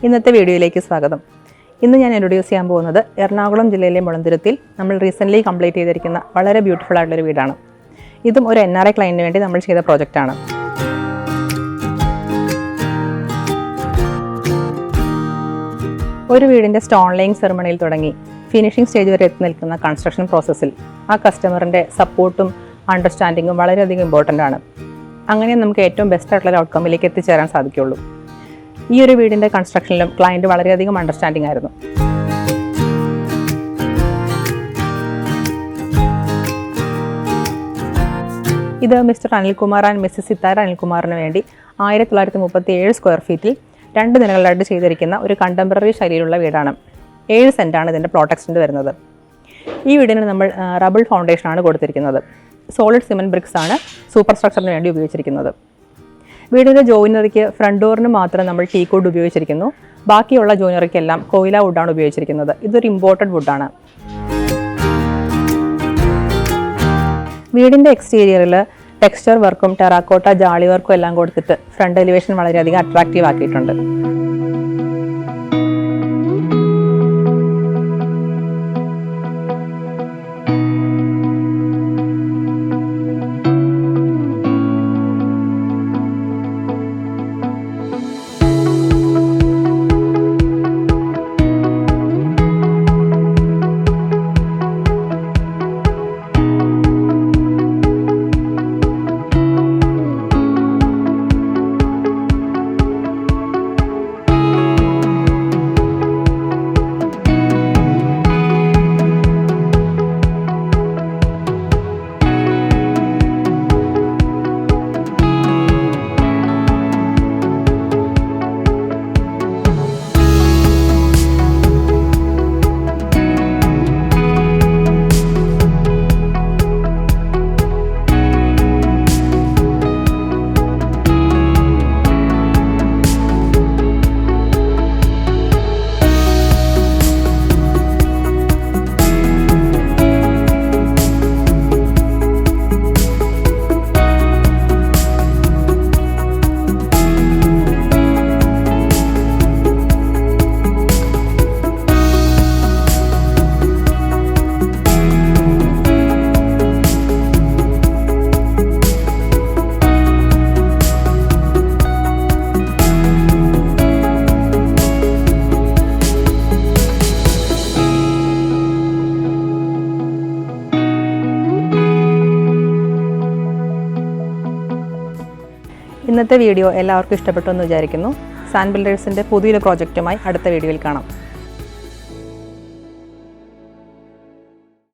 ഇന്നത്തെ വീഡിയോയിലേക്ക് സ്വാഗതം. ഇന്ന് ഞാൻ ഇൻട്രൊഡ്യൂസ് ചെയ്യാൻ പോകുന്നത് എറണാകുളം ജില്ലയിലെ മുളന്തുരുത്തിൽ നമ്മൾ റീസെൻ്റ്ലി കംപ്ലീറ്റ് ചെയ്തിരിക്കുന്ന വളരെ ബ്യൂട്ടിഫുൾ ആയിട്ടുള്ളൊരു വീടാണ്. ഇതും ഒരു NRI ക്ലയൻറ്റിന് വേണ്ടി നമ്മൾ ചെയ്ത പ്രോജക്റ്റാണ്. ഒരു വീടിൻ്റെ സ്റ്റോൺ ലേയിങ് സെറിമണിയിൽ തുടങ്ങി ഫിനിഷിംഗ് സ്റ്റേജ് വരെ എത്തി നിൽക്കുന്ന കൺസ്ട്രക്ഷൻ പ്രോസസ്സിൽ ആ കസ്റ്റമറിൻ്റെ സപ്പോർട്ടും അണ്ടർസ്റ്റാൻഡിങ്ങും വളരെയധികം ഇമ്പോർട്ടൻ്റ് ആണ്. അങ്ങനെ നമുക്ക് ഏറ്റവും ബെസ്റ്റ് ആയിട്ടുള്ള ഔട്ട്കമ്മിലേക്ക് എത്തിച്ചേരാൻ സാധിക്കുള്ളൂ. ഈ ഒരു വീടിൻ്റെ കൺസ്ട്രക്ഷനിലും ക്ലയൻറ്റ് വളരെയധികം അണ്ടർസ്റ്റാൻഡിംഗ് ആയിരുന്നു. ഇത് mister Anilkumar and missus Sithara അനിൽകുമാറിന് വേണ്ടി 1937 സ്ക്വയർ ഫീറ്റിൽ 2 നിലകളിലായിട്ട് ചെയ്തിരിക്കുന്ന ഒരു കണ്ടംപററി ശൈലിയിലുള്ള വീടാണ്. 7 സെൻറ്റാണ് ഇതിൻ്റെ പ്ലോട്ട് എക്സ്റ്റൻറ്റ് വരുന്നത്. ഈ വീടിന് നമ്മൾ റബിൾ ഫൗണ്ടേഷനാണ് കൊടുത്തിരിക്കുന്നത്. സോളിഡ് സിമെൻറ്റ് ബ്രിക്സ് ആണ് സൂപ്പർ സ്ട്രക്ചറിന് വേണ്ടി ഉപയോഗിച്ചിരിക്കുന്നത്. വീടിൻ്റെ ജോയിനറിക്ക് ഫ്രണ്ട് ഡോറിന് മാത്രം നമ്മൾ ടീക്ക് വുഡ് ഉപയോഗിച്ചിരിക്കുന്നു. ബാക്കിയുള്ള ജോയിനറിക്കെല്ലാം കോയില വുഡാണ് ഉപയോഗിച്ചിരിക്കുന്നത്. ഇതൊരു ഇമ്പോർട്ടഡ് വുഡാണ്. വീടിൻ്റെ എക്സ്റ്റീരിയറിൽ ടെക്സ്ചർ വർക്കും ടെറാക്കോട്ട ജാളി വർക്കും എല്ലാം കൊടുത്തിട്ട് ഫ്രണ്ട് എലിവേഷൻ വളരെയധികം അട്രാക്റ്റീവ് ആക്കിയിട്ടുണ്ട്. ഇന്നത്തെ വീഡിയോ എല്ലാവർക്കും ഇഷ്ടപ്പെട്ടു എന്ന് വിചാരിക്കുന്നു. സാൻ ബിൽഡേഴ്സിൻ്റെ പുതിയൊരു പ്രോജക്റ്റുമായി അടുത്ത വീഡിയോയിൽ കാണാം.